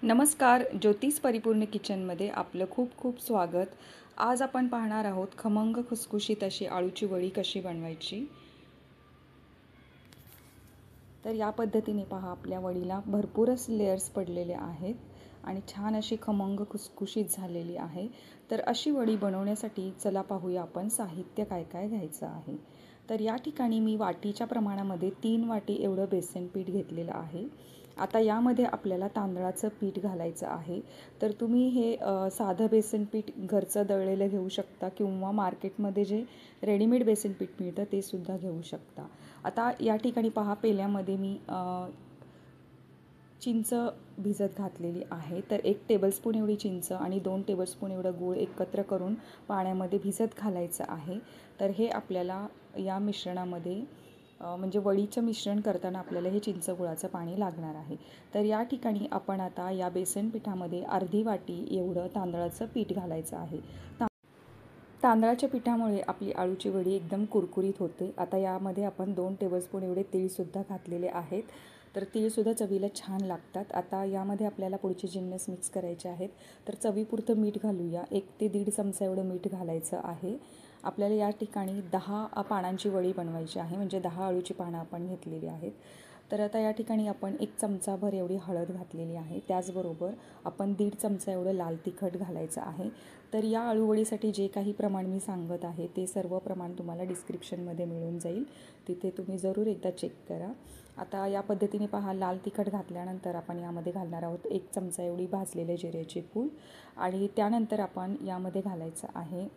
नमस्कार. ज्योतिष परिपूर्ण किचनमध्ये आपलं खूप खूप स्वागत. आज आपण पाहणार आहोत खमंग खुसखुशीत अशी आळूची वडी कशी बनवायची. तर या पद्धतीने पहा, आपल्या वडीला भरपूरच लेयर्स पडलेले आहेत आणि छान अशी खमंग खुसखुशीत झालेली आहे. तर अशी वडी बनवण्यासाठी चला पाहूया आपण साहित्य काय काय घ्यायचं आहे. तर या ठिकाणी मी वाटीच्या प्रमाणामध्ये 3 वाटी एवढं बेसन पीठ घेतलेलं आहे. आता यामध्ये आपल्याला तांदळाचं पीठ घालायचं आहे. तर तुम्ही हे साधं बेसन पीठ घरचं दळलेलं घेऊ शकता किंवा मार्केटमध्ये जे रेडीमेड बेसन पीठ मिळतं ते सुद्धा घेऊ शकता. आता या ठिकाणी पहा, पेल्यामध्ये मी चिंच भिजत घातलेली आहे. तर 1 टेबलस्पून एवढी चिंच आणि 2 टेबलस्पून एवढं गूळ एकत्र करून पाण्यामध्ये भिजत घालायचं आहे. तर हे आपल्याला या मिश्रणामध्ये म्हणजे वडीचं मिश्रण करताना आपल्याला हे चिंच गुळाचं पाणी लागणार आहे. तर या ठिकाणी आपण आता या बेसन पिठामध्ये अर्धी वाटी एवढं तांदळाचं पीठ घालायचं आहे. तांदळाच्या पिठामुळे आपली आळूची वडी एकदम कुरकुरीत होते. आता यामध्ये आपण 2 टेबलस्पून एवढे तीळसुद्धा घातलेले आहेत. तर तीळसुद्धा चवीला छान लागतात. आता यामध्ये आपल्याला पुढचे जिन्नस मिक्स करायचे आहेत. तर चवीपुरतं मीठ घालूया. 1 ते 1.5 चमचा एवढं मीठ घालायचं आहे. आपल्याला या ठिकाणी 10 पानांची वडी बनवायची आहे, म्हणजे 10 आळूची पानं आपण घेतलेली आहेत. तर आता या ठिकाणी आपण 1 चमचाभर एवढी हळद घातलेली आहे. त्याचबरोबर आपण 1.5 चमचा एवढं लाल तिखट घालायचं आहे. तर या आळूवडीसाठी जे काही प्रमाण मी सांगत आहे ते सर्व प्रमाण तुम्हाला डिस्क्रिप्शनमध्ये मिळून जाईल. तिथे तुम्ही जरूर एकदा चेक करा. आता या पद्धतीने पहा, लाल तिखट घातल्यानंतर आपण यामध्ये घालणार आहोत 1 चमचा एवढी भाजलेले जिऱ्याची पूड आणि त्यानंतर आपण यामध्ये घालायचं आहे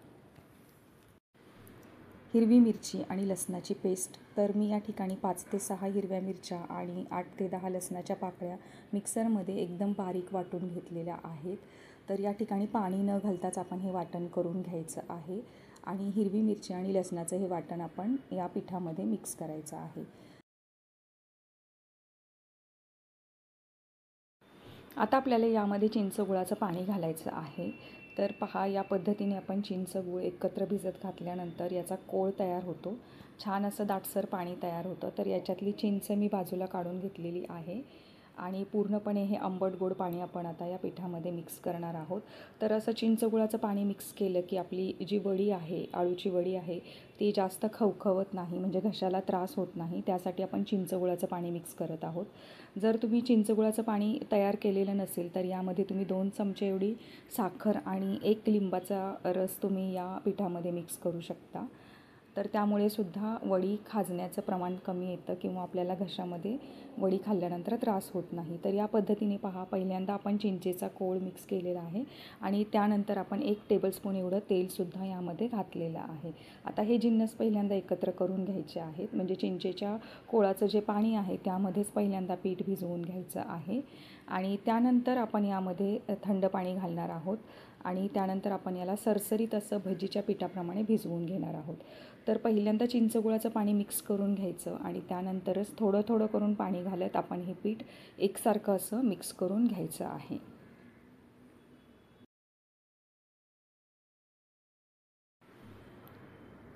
हिरवी मिरची आणि लसणाची पेस्ट. तर मी या ठिकाणी 5 ते 6 हिरव्या मिरच्या आणि 8 ते 10 लसणाच्या पाकळ्या मिक्सरमध्ये एकदम बारीक वाटून घेतलेल्या आहेत. तर या ठिकाणी पाणी न घालताच आपण हे वाटण करून घ्यायचं आहे आणि हिरवी मिरची आणि लसणाचं हे वाटण आपण या पिठामध्ये मिक्स करायचं आहे. आता आपल्याला यामध्ये चिंच गुळाचं पाणी घालायचं आहे. तर पहा, या पद्धतीने आपण चिंच गूळ एकत्र भिजत घातल्यानंतर याचा कोळ तयार होतो. छान असं दाटसर पाणी तयार होतं. तर याच्यातली चिंच मी बाजूला काढून घेतलेली आहे आणि पूर्णपणे हे आंबट गोड पाणी आपण आता या पिठामध्ये मिक्स करणार आहोत. तर असं चिंचगुळाचं पाणी मिक्स केलं की आपली जी वडी आहे, आळूची वडी आहे, ती जास्त खवखवत नाही, म्हणजे घशाला त्रास होत नाही. त्यासाठी आपण चिंचगुळाचं पाणी मिक्स करत आहोत. जर तुम्ही चिंचगुळाचं पाणी तयार केलेलं नसेल तर यामध्ये तुम्ही 2 चमचे एवढी साखर आणि 1 लिंबाचा रस तुम्ही या पिठामध्ये मिक्स करू शकता. तर त्यामुळे सुद्धा वडी खाजण्याचं प्रमाण कमी येतं किंवा आपल्याला घशामध्ये वडी खाल्ल्यानंतर त्रास होत नाही. तर या पद्धतीने पहा, पहिल्यांदा आपण चिंचेचा कोळ मिक्स केलेला आहे आणि त्यानंतर आपण 1 टेबलस्पून एवढं तेलसुद्धा यामध्ये घातलेलं आहे. आता हे जिन्नस पहिल्यांदा एकत्र करून घ्यायचे आहेत, म्हणजे चिंचेच्या कोळाचं जे पाणी आहे त्यामध्येच पहिल्यांदा पीठ भिजवून घ्यायचं आहे आणि त्यानंतर आपण यामध्ये थंड पाणी घालणार आहोत आणि त्यानंतर आपण याला सरसरीत असं भजीच्या पिठाप्रमाणे भिजवून घेणार आहोत. तर पहिल्यांदा चिंचगुळाचं पाणी मिक्स करून घ्यायचं आणि त्यानंतरच थोडं थोडं करून पाणी घालत आपण हे पीठ एकसारखं असं मिक्स करून घ्यायचं आहे.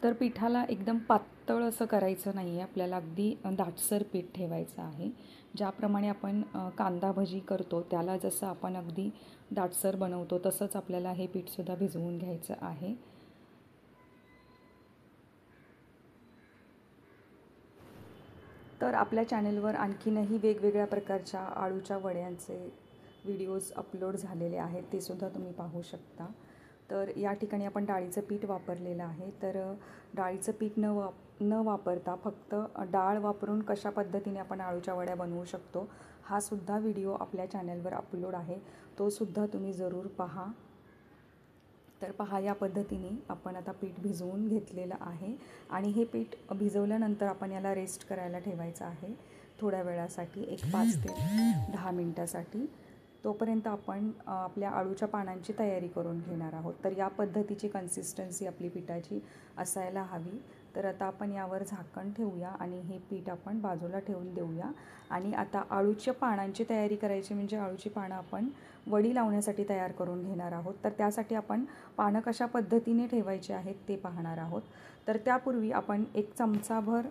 तर पिठाला एकदम पातळ असं करायचं नाही आहे, आपल्याला अगदी दाटसर पीठ ठेवायचं आहे. ज्याप्रमाणे आपण कांदा भजी करतो त्याला जसं आपण अगदी दाटसर बनवतो तसंच आपल्याला हे पीठसुद्धा भिजवून घ्यायचं आहे. तर आपल्या चॅनेलवर आणखीनही वेगवेगळ्या प्रकारच्या आळूच्या वड्यांचे व्हिडिओज अपलोड झालेले आहेत, ते सुद्धा तुम्ही पाहू शकता. तर या ठिकाणी आपण डाळीचं पीठ वापरलेलं आहे. तर डाळीचं पीठ न वापरता फक्त डाळ वापरून कशा पद्धतीने आपण आळूच्या वड्या बनवू शकतो हा सुद्धा व्हिडिओ आपल्या चॅनेलवर अपलोड आहे, तो सुद्धा तुम्ही जरूर पहा. तर पहा, या पद्धतीने आपण आता पीठ भिजवून घेतलेलं आहे आणि हे पीठ भिजवल्यानंतर आपण याला रेस्ट करायला ठेवायचं आहे थोड्या वेळासाठी, एक 5 ते 10 मिनटासाठी. तोपर्यंत आपण आपल्या आळूच्या पानांची तयारी करून घेणार आहोत. तर या पद्धतीची कन्सिस्टन्सी आपली पिठाची असायला हवी. तर आता आपण यावर झाकण ठेवूया आणि हे पीठ आपण बाजूला ठेवून देऊया आणि आता आळूच्या पानांची तयारी करायची, म्हणजे आळूची पानं आपण वडी लावण्यासाठी तयार करून घेणार आहोत. तर त्यासाठी आपण पानं कशा पद्धतीने ठेवायची आहेत ते पाहणार आहोत. तर त्यापूर्वी आपण 1 चमचाभर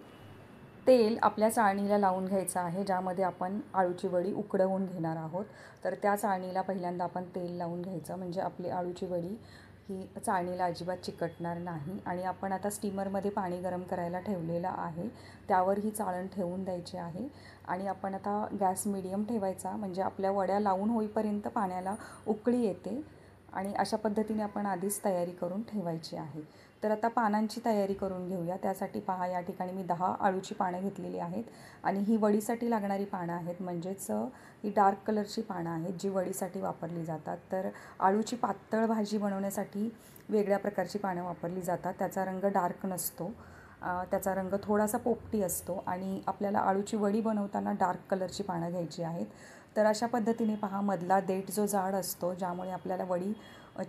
तेल आपल्या चाळणीला लावून घ्यायचं आहे, ज्यामध्ये आपण आळूची वडी उकडवून घेणार आहोत. तर त्या चाळणीला पहिल्यांदा आपण तेल लावून घ्यायचं, म्हणजे आपली आळूची वडी ही चाळणीला अजिबात चिकटणार नाही. आणि आपण आता स्टीमरमध्ये पाणी गरम करायला ठेवलेलं आहे, त्यावर ही चाळण ठेवून द्यायची आहे. आणि आपण आता गॅस मिडियम ठेवायचा, म्हणजे आपल्या वड्या लावून होईपर्यंत पाण्याला उकळी येते. आणि अशा पद्धतीने आपण आधीच तयारी करून ठेवायची आहे. तर आता पानांची तयारी करून घेऊया. त्यासाठी पहा, या ठिकाणी मी 10 आळूची पानं घेतलेली आहेत. आणि ही वडीसाठी लागणारी पानं आहेत, म्हणजेच ही डार्क कलरची पानं आहेत जी वडीसाठी वापरली जातात. तर आळूची पातळ भाजी बनवण्यासाठी वेगळ्या प्रकारची पानं वापरली जातात. त्याचा रंग डार्क नसतो, त्याचा रंग थोडासा पोपटी असतो. आणि आपल्याला आळूची वडी बनवताना डार्क कलरची पानं घ्यायची आहेत. तर अशा पद्धतीने पहा, मधला देठ जो जाड असतो, ज्यामुळे आपल्याला वडी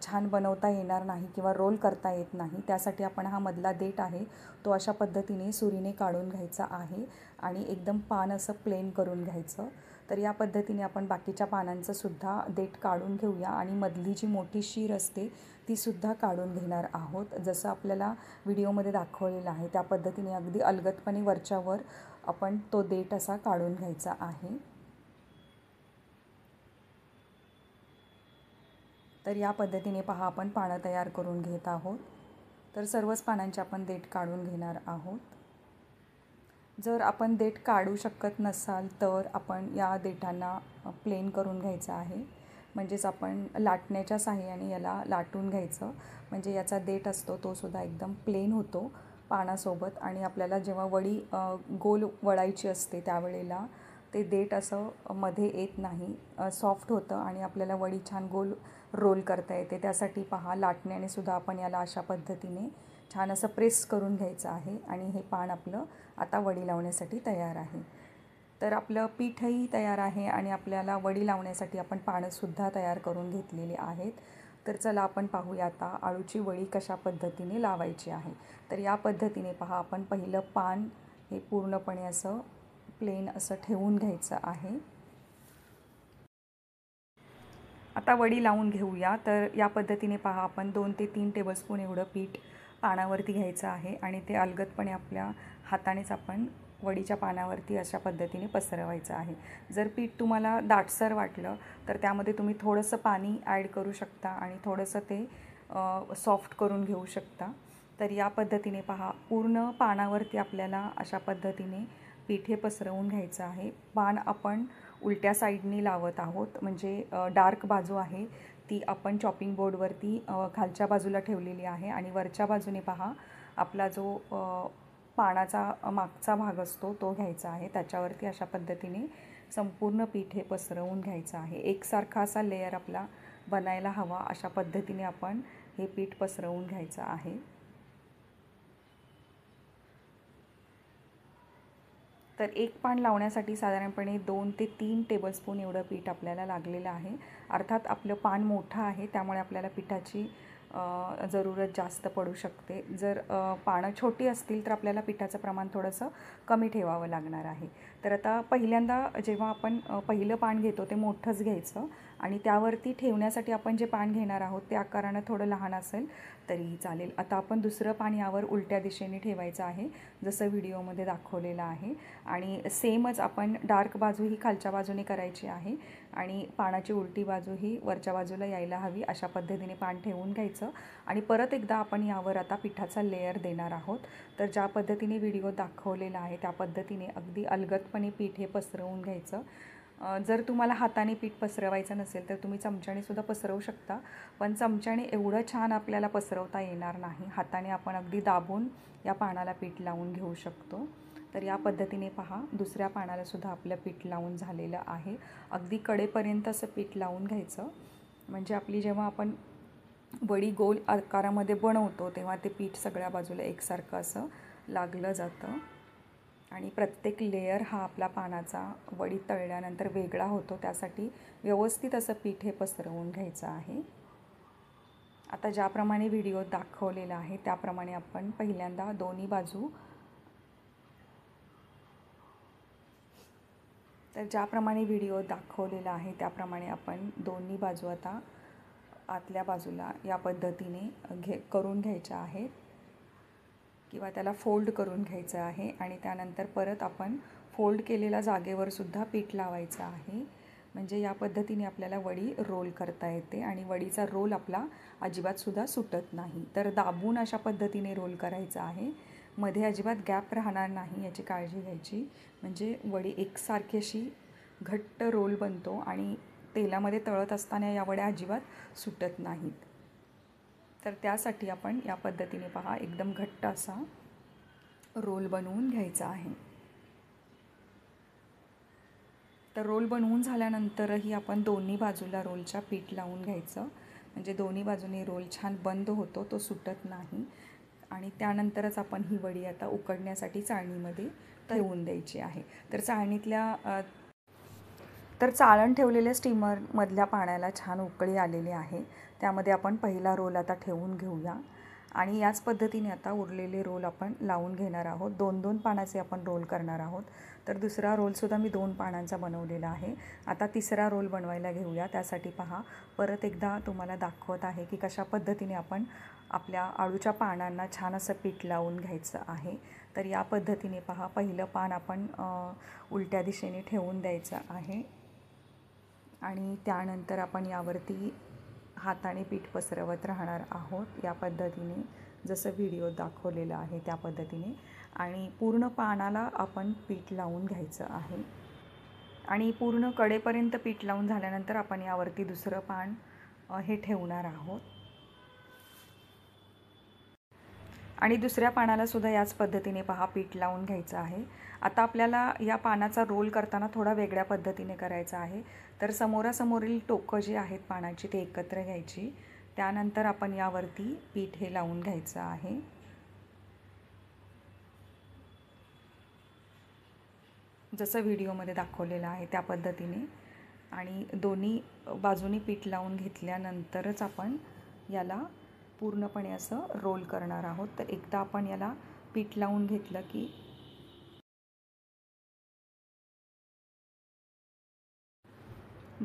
छान बनवता येणार नाही किंवा रोल करता येत नाही, त्यासाठी आपण हा मधला देठ आहे तो अशा पद्धतीने सुरीने काढून घ्यायचा आहे. आणि एकदम पान असं प्लेन करून घ्यायचं. तर या पद्धतीने आपण बाकीच्या पानांचं सुद्धा देठ काढून घेऊया. आणि मधली जी मोठी शीर असते तीसुद्धा काढून घेणार आहोत. जसं आपल्याला व्हिडिओमध्ये दाखवलेलं आहे त्या पद्धतीने अगदी अलगदपणे वरच्यावर आपण तो देठ असा काढून घ्यायचा आहे. तर या पद्धतीने पहा, आपण पानं तयार करून घेत आहोत. तर सर्वच पानांचे आपण देठ काढून घेणार आहोत. जर आपण देठ काढू शकत नसाल तर आपण या देठांना प्लेन करून घ्यायचं आहे, म्हणजेच आपण लाटण्याच्या साहाय्याने याला लाटून घ्यायचं, म्हणजे याचा देठ असतो तो सुद्धा एकदम प्लेन होतो पानासोबत. आणि आपल्याला जेव्हा वडी गोल वळायची असते त्यावेळेला ते देठ असं मध्ये येत नाही, सॉफ्ट होतं आणि आपल्याला वडी छान गोल रोल करता येते. त्यासाठी पहा, लाटण्याने सुद्धा आपण याला अशा पद्धतीने छान असं प्रेस करून घ्यायचं आहे. आणि हे पान आपलं आता वडी लावण्यासाठी तयार आहे. तर आपलं पीठही तयार आहे आणि आपल्याला वडी लावण्यासाठी आपण पानंसुद्धा तयार करून घेतलेली आहेत. तर चला आपण पाहूया आता आळूची वडी कशा पद्धतीने लावायची आहे. तर या पद्धतीने पहा, आपण पहिलं पान हे पूर्णपणे असं प्लेन असं ठेवून घ्यायचं आहे. आता वडी लावून घेऊया. तर या पद्धतीने पहा, आपण 2 ते 3 टेबलस्पून एवढं पीठ पानावरती घ्यायचं आहे आणि ते अलगदपणे आपल्या हातानेच आपण वडीच्या पानावरती अशा पद्धतीने पसरवायचं आहे. जर पीठ तुम्हाला दाटसर वाटलं तर त्यामध्ये तुम्ही थोडंसं पाणी ॲड करू शकता आणि थोडंसं ते सॉफ्ट करून घेऊ शकता. तर या पद्धतीने पहा, पूर्ण पानावरती आपल्याला अशा पद्धतीने पीठ हे पसरवून घ्यायचं आहे. पान आपण उलट्या साईडनी लावत आहोत, म्हणजे डार्क बाजू आहे ती आपण चॉपिंग बोर्डवरती खालच्या बाजूला ठेवलेली आहे. आणि वरच्या बाजूने पहा, आपला जो पानाचा मागचा भाग असतो तो घ्यायचा आहे, त्याच्यावरती अशा पद्धतीने संपूर्ण पीठ हे पसरवून घ्यायचं आहे. एकसारखा असा लेयर आपला बनायला हवा, अशा पद्धतीने आपण हे पीठ पसरवून घ्यायचं आहे. तर एक पान लावण्यासाठी साधारणपणे 2 ते 3 टेबलस्पून एवढं पीठ आपल्याला लागलेलं आहे. अर्थात आपलं पान मोठं आहे त्यामुळे आपल्याला पिठाची जरूरत जास्त पडू शकते. जर पानं छोटी असतील तर आपल्याला पिठाचं प्रमाण थोडंसं कमी ठेवावं लागणार आहे. तर आता पहिल्यांदा जेव्हा आपण पहिलं पान घेतो ते मोठंच घ्यायचं आणि त्यावरती ठेवण्यासाठी आपण जे पान घेणार आहोत ते आकारानं थोडं लहान असेल तरीही चालेल. आता आपण दुसरं पान यावर उलट्या दिशेने ठेवायचं आहे, जसं व्हिडिओमध्ये दाखवलेलं आहे. आणि सेमच आपण डार्क बाजू ही खालच्या बाजूने करायची आहे आणि पानाची उलटी बाजू ही वरच्या बाजूला यायला हवी, अशा पद्धतीने पान ठेवून घ्यायचं. आणि परत एकदा आपण यावर आता पिठाचा लेयर देणार आहोत. तर ज्या पद्धतीने व्हिडिओ दाखवलेला आहे त्या पद्धतीने अगदी अलगदपणे पीठ हे पसरवून घ्यायचं. जर तुम्हाला हाताने पीठ पसरवायचं नसेल तर तुम्ही चमच्याने पसरवू शकता, पण चमच्याने एवढं छान आपल्याला पसरवता येणार नाही. हाताने आपण अगदी दाबून या पानाला पीठ लावून घेऊ शकतो. तर या पद्धतीने पहा, दुसऱ्या पानालासुद्धा आपलं पीठ लावून झालेलं आहे. अगदी कडेपर्यंत असं पीठ लावून घ्यायचं, म्हणजे आपली जेव्हा आपण वडी गोल आकारामध्ये बनवतो तेव्हा ते पीठ सगळ्या बाजूला एकसारखं असं लागलं जातं. आणि प्रत्येक लेयर हा आपला पानाचा वडी तळल्यानंतर वेगळा होतो, त्यासाठी व्यवस्थित असं पीठ हे पसरवून घ्यायचं आहे. आता ज्याप्रमाणे व्हिडिओ दाखवलेला आहे त्याप्रमाणे आपण पहिल्यांदा दोन्ही बाजू, तर ज्याप्रमाणे व्हिडिओ दाखवलेला आहे त्याप्रमाणे आपण दोन्ही बाजू आता आतल्या बाजूला या पद्धतीने करून घ्यायच्या आहेत. किंवा त्याला फोल्ड करून घ्यायचं आहे आणि त्यानंतर परत आपण फोल्ड केलेल्या जागेवर सुद्धा पीठ लावायचं आहे. म्हणजे या पद्धतीने आपल्याला वडी रोल करता येते आणि वडीचा रोल आपला अजिबातसुद्धा सुटत नाही. तर दाबून अशा पद्धतीने रोल करायचा आहे. मध्ये अजिबात गॅप राहणार नाही याची काळजी घ्यायची. म्हणजे वडी एकसारखी अशी घट्ट रोल बनतो आणि तेलामध्ये तळत असताना या वड्या अजिबात सुटत नाहीत. तर त्यासाठी आपण या पद्धतीने पहा एकदम घट्ट असा रोल बनवून घ्यायचा आहे. तर रोल बनवून झाल्यानंतरही आपण दोन्ही बाजूला रोलच्या पीठ लावून घ्यायचं. म्हणजे दोन्ही बाजूने रोल छान बंद होतो, तो सुटत नाही. आणि त्यानंतरच आपण ही वडी आता उकडण्यासाठी चाळणीमध्ये ठेवून द्यायची आहे. तर चाळण ठेवलेल्या स्टीमरमधल्या पाण्याला छान उकळी आलेली आहे. त्यामध्ये आपण पहिला रोल आता ठेवून घेऊया आणि याच पद्धतीने आता उरलेले रोल आपण लावून घेणार आहोत. 2-2 पानाचे आपण रोल करणार आहोत. तर दुसरा रोलसुद्धा मी 2 पानांचा बनवलेला आहे. आता तिसरा रोल बनवायला घेऊया. त्यासाठी पहा परत एकदा तुम्हाला दाखवत आहे की कशा पद्धतीने आपण आपल्या आळूच्या पानांना छान असं पीठ लावून घ्यायचं आहे. तर या पद्धतीने पहा पहिलं पान आपण उलट्या दिशेने ठेवून द्यायचं आहे आणि त्यानंतर आपण यावरती हाताने पीठ पसरवत राहणार आहोत या पद्धतीने, जसं व्हिडिओ दाखवलेलं आहे त्या पद्धतीने. आणि पूर्ण पानाला आपण पीठ लावून घ्यायचं आहे आणि पूर्ण कडेपर्यंत पीठ लावून झाल्यानंतर आपण यावरती दुसरं पान हे ठेवणार आहोत आणि दुसऱ्या पानाला सुद्धा याच पद्धतीने पहा पीठ लावून घ्यायचं आहे. आता आपल्याला या पानाचा रोल करताना थोडा वेगळ्या पद्धतीने करायचा आहे. तर समोरासमोरील टोकं जी आहेत पानाची ते एकत्र घ्यायची. त्यानंतर आपण यावरती पीठ हे लावून घ्यायचं आहे. जसं व्हिडिओमध्ये दाखवलेलं आहे त्या पद्धतीने आणि दोन्ही बाजूनी पीठ लावून घेतल्यानंतरच आपण याला पूर्णपणे असं रोल करणार आहोत. तर एकदा आपण याला पीठ लावून घेतलं की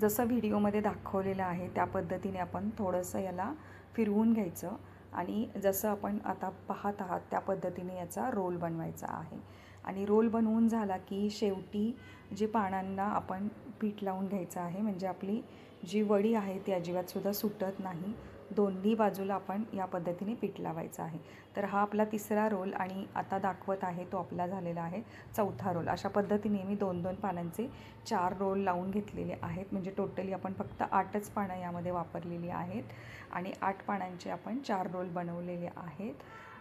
जसं व्हिडिओमध्ये दाखवलेलं आहे त्या पद्धतीने आपण थोडंसं याला फिरवून घ्यायचं आणि जसं आपण आता पाहत आहात त्या पद्धतीने याचा रोल बनवायचा आहे. आणि रोल बनवून झाला की शेवटी जी पानांना आपण पीठ लावून घ्यायचं आहे. म्हणजे आपली जी वडी आहे ती अजिबातसुद्धा सुटत नाही. दोन्ही बाजूला आपण या पद्धतीने पीठ लावायचं आहे. तर हा आपला तिसरा रोल आणि आता दाखवत आहे तो आपला झालेला आहे चौथा रोल. अशा पद्धतीने मी 2-2 पानांचे 4 रोल लावून घेतलेले आहेत. म्हणजे टोटली आपण फक्त 8च पानं यामध्ये वापरलेली आहेत आणि 8 पानांचे आपण 4 रोल बनवलेले आहेत.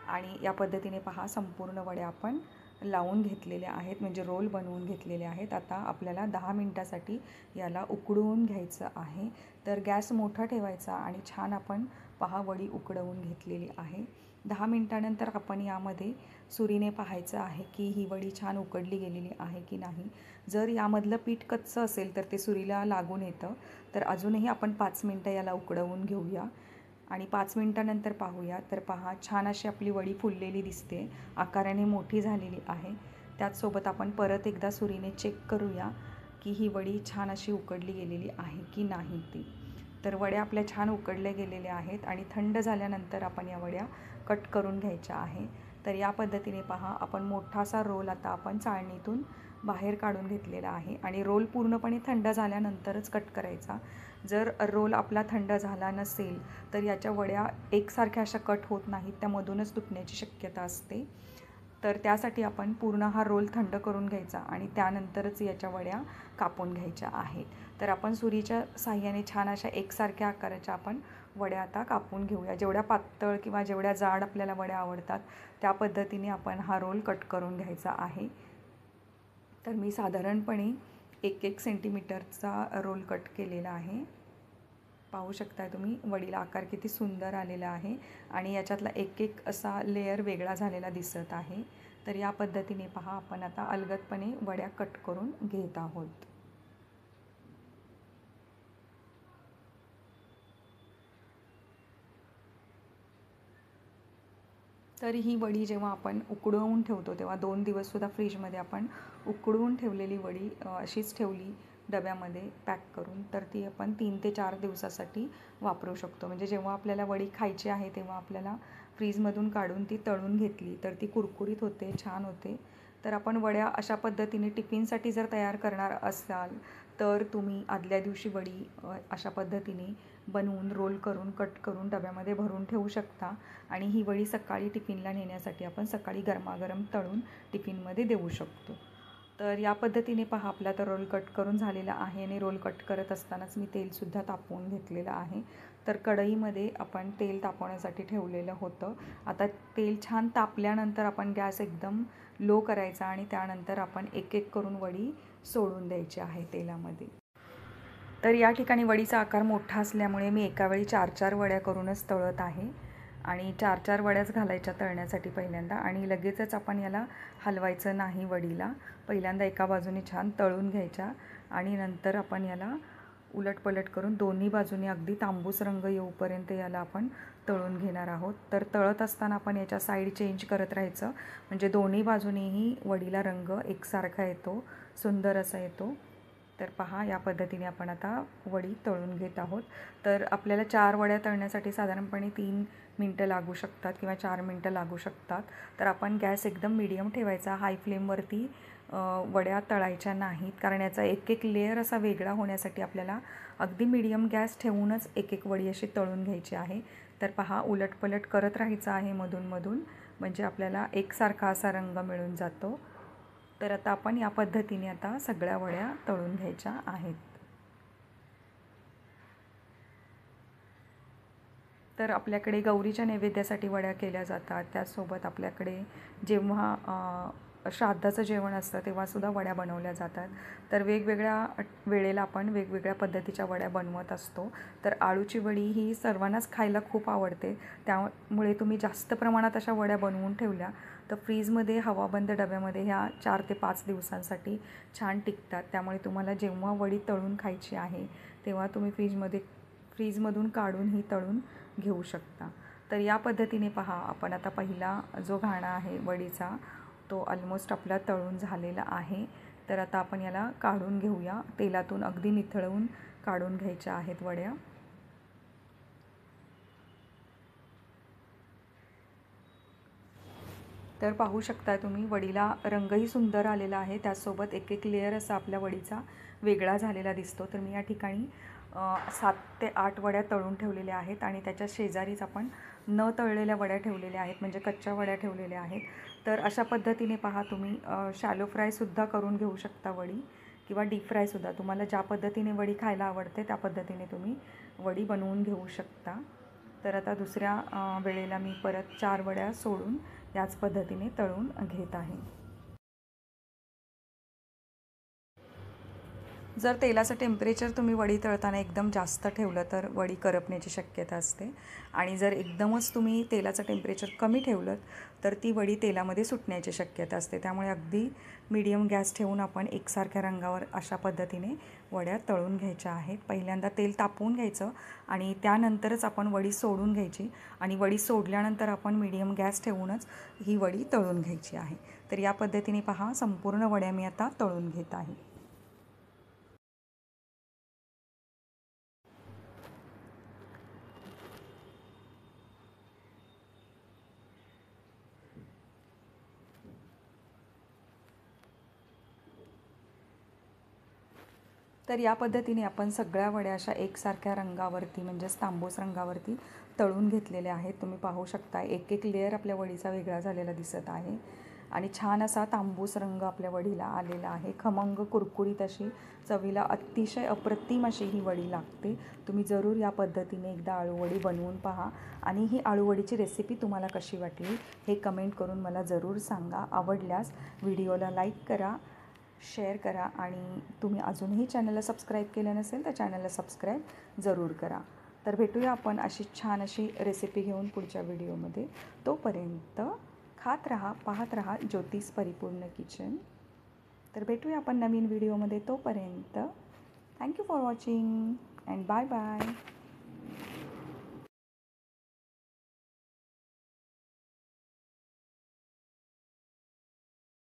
आणि या पद्धतीने पहा संपूर्ण वड्या आपण लावून घेतलेल्या आहेत, म्हणजे रोल बनवून घेतलेले आहेत. आता आपल्याला 10 मिनटासाठी याला उकडवून घ्यायचं आहे. तर गॅस मोठा ठेवायचा आणि छान आपण पहा वडी उकडवून घेतलेली आहे. 10 मिनटानंतर आपण यामध्ये सुरीने पाहायचं आहे की ही वडी छान उकडली गेलेली आहे की नाही. जर यामधलं पीठ कच्चं असेल तर ते सुरीला लागून येतं. तर अजूनही आपण 5 मिनटं याला उकडवून घेऊया आणि 5 मिनटानंतर पाहूया. तर पहा छान अशी आपली वडी फुललेली दिसते, आकाराने मोठी झालेली आहे. त्याचसोबत आपण परत एकदा सुरीने चेक करूया की ही वडी छान अशी उकडली गेलेली आहे की नाही ती. तर वड्या आपल्या छान उकडल्या गेलेल्या आहेत आणि थंड झाल्यानंतर आपण या वड्या कट करून घ्यायच्या आहे. तर या पद्धतीने पहा आपण मोठासा रोल आता आपण चाळणीतून बाहेर काढून घेतलेला आहे आणि रोल पूर्णपणे थंड झाल्यानंतरच कट करायचा. जर रोल आपला थंड झाला नसेल तर याच्या वड्या एकसारख्या अशा कट होत नाहीत, त्यामधूनच तुटण्याची शक्यता असते. तर त्यासाठी आपण पूर्ण हा रोल थंड करून घ्यायचा आणि त्यानंतरच याच्या वड्या कापून घ्यायच्या आहेत. तर आपण सुरीच्या साहाय्याने छान अशा एकसारख्या आकाराच्या आपण वड्या आता कापून घेऊया. जेवढ्या पातळ किंवा जेवढ्या जाड आपल्याला वड्या आवडतात त्या पद्धतीने आपण हा रोल कट करून घ्यायचा आहे. तर मी साधारणपणे 1-1 सेंटीमीटरचा रोल कट केलेला आहे. पाहू शकता तुम्ही वडीला आकार किती सुंदर आलेला आहे आणि याच्यातला एक असा लेयर वेगळा झालेला दिसत आहे. तर या पद्धतीने पहा आपण आता अलगदपणे वड्या कट करून घेत आहोत. तर ही वडी जेव्हा आपण उकडवून ठेवतो तेव्हा 2 दिवससुद्धा फ्रीजमध्ये आपण उकडवून ठेवलेली वडी अशीच ठेवली डब्यामध्ये पॅक करून, तर ती आपण 3 ते 4 दिवसासाठी वापरू शकतो. म्हणजे जेव्हा आपल्याला वडी खायची आहे तेव्हा आपल्याला फ्रीजमधून काढून ती तळून घेतली तर ती कुरकुरीत होते, छान होते. तर आपण वड्या अशा पद्धतीने टिफिनसाठी जर तयार करणार असाल तर तुम्ही आदल्या दिवशी वडी अशा पद्धतीने बनवून रोल करून कट करून डब्यामध्ये भरून ठेवू शकता आणि ही वडी सकाळी टिफिनला नेण्यासाठी आपण सकाळी गरमागरम तळून टिफिनमध्ये देऊ शकतो. तर या पद्धतीने पहा आपला तर रोल कट करून झालेला आहे आणि रोल कट करत असतानाच मी तेलसुद्धा तापवून घेतलेलं आहे. तर कढईमध्ये आपण तेल तापवण्यासाठी ठेवलेलं होतं. आता तेल छान तापल्यानंतर आपण गॅस एकदम लो करायचा आणि त्यानंतर आपण एक एक करून वडी सोडून द्यायची आहे तेलामध्ये. तर या ठिकाणी वडीचा आकार मोठा असल्यामुळे मी एका वेळी 4-4 वड्या करूनच तळत आहे आणि 4-4 वड्याच घालायच्या तळण्यासाठी पहिल्यांदा आणि लगेचच आपण याला हलवायचं नाही वडीला. पहिल्यांदा एका बाजूने छान तळून घ्यायच्या आणि नंतर आपण याला उलटपलट करून दोन्ही बाजूने अगदी तांबूस रंग येऊपर्यंत याला आपण तळून घेणार आहोत. तर तळत असताना आपण याच्या साईड चेंज करत राहायचं म्हणजे दोन्ही बाजूनेही वडीला रंग एकसारखा येतो, सुंदर असा येतो. तर पहा या पद्धतीने आपण आता वडी तळून घेत आहोत. तर आपल्याला 4 वड्या तळण्यासाठी साधारणपणे 3 मिनटं लागू शकतात किंवा 4 मिनटं लागू शकतात. तर आपण गॅस एकदम मीडियम ठेवायचा, हाय फ्लेमवरती वड्या तळायच्या नाहीत कारण याचा एक एक लेयर असा वेगळा होण्यासाठी आपल्याला अगदी मीडियम गॅस ठेवूनच एक एक वडी अशी तळून घ्यायची आहे. तर पहा उलटपलट करत राहायचं आहे मधून म्हणजे आपल्याला एकसारखा असा रंग मिळून जातो. तर आता आपण या पद्धतीने आता सगळ्या वड्या तळून घ्यायच्या आहेत. तर आपल्याकडे गौरीच्या नैवेद्यासाठी वड्या केल्या जातात. त्याचसोबत आपल्याकडे जेव्हा श्राद्धाचं जेवण असतं तेव्हासुद्धा वड्या बनवल्या जातात. तर वेगवेगळ्या वेळेला आपण वेगवेगळ्या पद्धतीच्या वड्या बनवत असतो. तर आळूची वडी ही सर्वांनाच खायला खूप आवडते. त्यामुळे तुम्ही जास्त प्रमाणात अशा वड्या बनवून ठेवल्या तर फ्रीजमध्ये हवाबंद डब्यामध्ये ह्या 4 ते 5 दिवसांसाठी छान टिकतात. त्यामुळे तुम्हाला जेव्हा वडी तळून खायची आहे तेव्हा तुम्ही फ्रीजमधून काढूनही तळून घेऊ शकता. तर या पद्धतीने पहा आपण आता पहिला जो घाणा आहे वडीचा तो ऑलमोस्ट आपला तळून झालेला आहे. तर आता आपण याला काढून घेऊया. तेलातून अगदी निथळवून काढून घ्यायच्या आहेत वड्या. तर पाहू शकता तुम्ही वडीला रंगही सुंदर आलेला आहे. त्याचसोबत एक एक लेयर असा आपल्या वडीचा वेगळा झालेला दिसतो. तर मी या ठिकाणी 7 ते 8 वड्या तळून ठेवलेल्या आहेत आणि त्याच्या शेजारीच आपण न तळलेल्या वड्या ठेवलेल्या आहेत म्हणजे कच्च्या वड्या ठेवलेल्या आहेत. तर अशा पद्धतीने पहा तुम्ही शॅलो फ्रायसुद्धा करून घेऊ शकता वडी किंवा डीप फ्रायसुद्धा. तुम्हाला ज्या पद्धतीने वडी खायला आवडते त्या पद्धतीने तुम्ही वडी बनवून घेऊ शकता. तर आता दुसऱ्या वेळेला मी परत 4 वड्या सोडून याच पद्धतीने तळून घेत आहे. जर तेलाचं टेम्परेचर तुम्ही वडी तळताना एकदम जास्त ठेवलं तर वडी करपण्याची शक्यता असते आणि जर एकदमच तुम्ही तेलाचं टेम्परेचर कमी ठेवलं तर ती वडी तेलामध्ये सुटण्याची शक्यता असते. त्यामुळे अगदी मीडियम गॅस ठेवून आपण एकसारख्या रंगावर अशा पद्धतीने वड्या तळून घ्यायच्या आहेत. पहिल्यांदा तेल तापवून घ्यायचं आणि त्यानंतरच आपण वडी सोडून घ्यायची आणि वडी सोडल्यानंतर आपण मीडियम गॅस ठेवूनच ही वडी तळून घ्यायची आहे. तर या पद्धतीने पहा संपूर्ण वड्या मी आता तळून घेत आहे. तर या पद्धतीने आपण सगळ्या वड्या अशा एकसारख्या रंगावरती म्हणजेच तांबूस रंगावरती तळून घेतलेल्या आहेत. तुम्ही पाहू शकता एक एक लेयर आपल्या वडीचा वेगळा झालेला दिसत आहे आणि छान असा तांबूस रंग आपल्या वडीला आलेला आहे. खमंग कुरकुरीत अशी चवीला अतिशय अप्रतिम अशी ही वडी लागते. तुम्ही जरूर या पद्धतीने एकदा आळूवडी बनवून पहा आणि ही आळूवडीची रेसिपी तुम्हाला कशी वाटली हे कमेंट करून मला जरूर सांगा. आवडल्यास व्हिडिओला लाईक करा, शेअर करा आणि तुम्ही अजूनही चॅनलला सबस्क्राईब केलं नसेल तर चॅनलला सबस्क्राईब जरूर करा. तर भेटूया आपण अशी छान अशी रेसिपी घेऊन पुढच्या व्हिडिओमध्ये. तोपर्यंत खात राहा, पाहत राहा ज्योतिष परिपूर्ण किचन. तर भेटूया आपण नवीन व्हिडिओमध्ये. तोपर्यंत thank you for watching and bye bye.